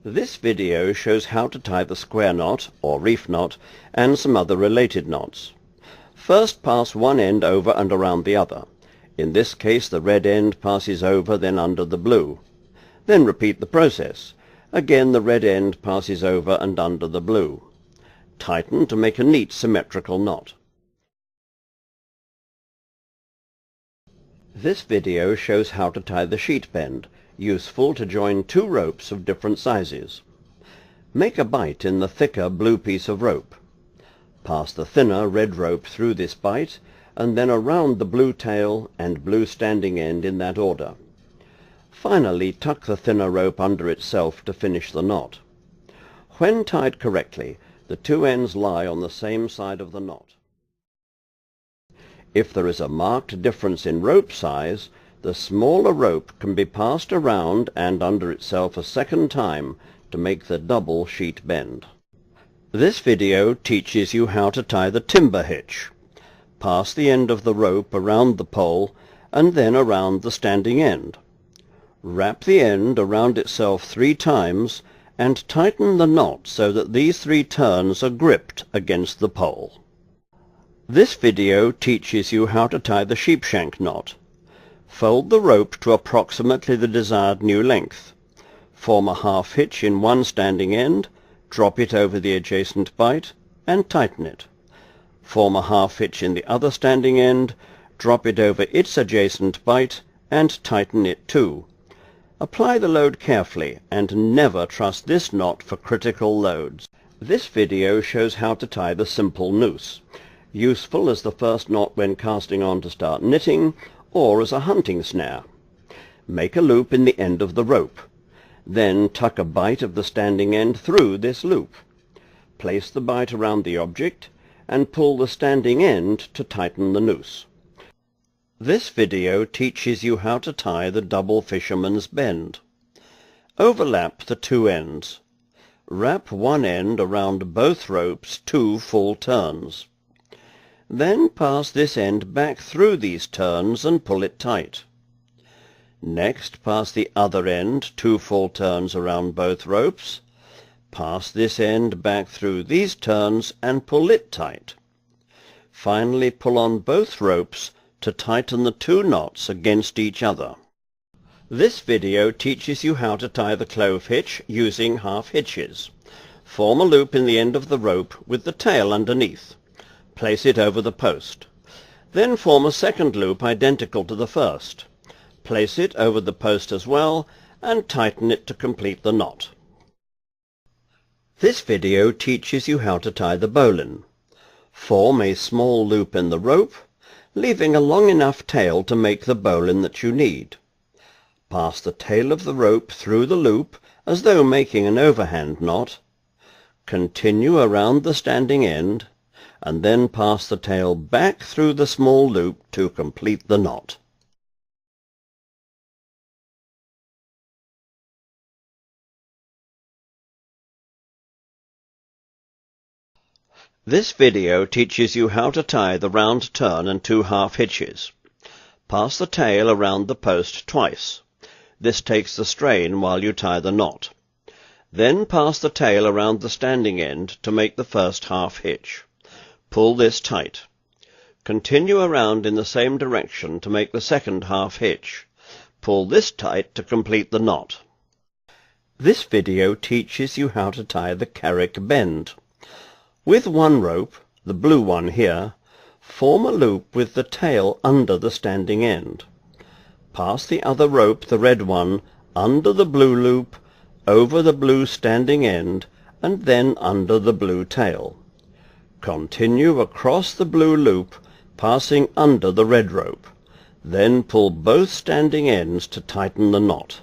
This video shows how to tie the square knot, or reef knot, and some other related knots. First pass one end over and around the other. In this case the red end passes over, then under the blue. Then repeat the process. Again the red end passes over and under the blue. Tighten to make a neat symmetrical knot. This video shows how to tie the sheet bend, useful to join two ropes of different sizes. Make a bight in the thicker blue piece of rope. Pass the thinner red rope through this bight, and then around the blue tail and blue standing end in that order. Finally, tuck the thinner rope under itself to finish the knot. When tied correctly, the two ends lie on the same side of the knot. If there is a marked difference in rope size, the smaller rope can be passed around and under itself a second time to make the double sheet bend. This video teaches you how to tie the timber hitch. Pass the end of the rope around the pole and then around the standing end. Wrap the end around itself 3 times and tighten the knot so that these 3 turns are gripped against the pole. This video teaches you how to tie the sheepshank knot. Fold the rope to approximately the desired new length. Form a half hitch in one standing end, drop it over the adjacent bight, and tighten it. Form a half hitch in the other standing end, drop it over its adjacent bight, and tighten it too. Apply the load carefully, and never trust this knot for critical loads. This video shows how to tie the simple noose, useful as the first knot when casting on to start knitting, or as a hunting snare. Make a loop in the end of the rope. Then tuck a bight of the standing end through this loop. Place the bight around the object and pull the standing end to tighten the noose. This video teaches you how to tie the double fisherman's bend. Overlap the two ends. Wrap one end around both ropes 2 full turns. Then pass this end back through these turns and pull it tight. Next, pass the other end 2 full turns around both ropes. Pass this end back through these turns and pull it tight. Finally, pull on both ropes to tighten the 2 knots against each other. This video teaches you how to tie the clove hitch using half hitches. Form a loop in the end of the rope with the tail underneath. Place it over the post. Then form a second loop identical to the first. Place it over the post as well and tighten it to complete the knot. This video teaches you how to tie the bowline. Form a small loop in the rope, leaving a long enough tail to make the bowline that you need. Pass the tail of the rope through the loop as though making an overhand knot. Continue around the standing end, and then pass the tail back through the small loop to complete the knot. This video teaches you how to tie the round turn and 2 half hitches. Pass the tail around the post twice. This takes the strain while you tie the knot. Then pass the tail around the standing end to make the first half hitch. Pull this tight. Continue around in the same direction to make the second half hitch. Pull this tight to complete the knot. This video teaches you how to tie the carrick bend. With one rope, the blue one here, form a loop with the tail under the standing end. Pass the other rope, the red one, under the blue loop, over the blue standing end, and then under the blue tail. Continue across the blue loop, passing under the red rope. Then pull both standing ends to tighten the knot.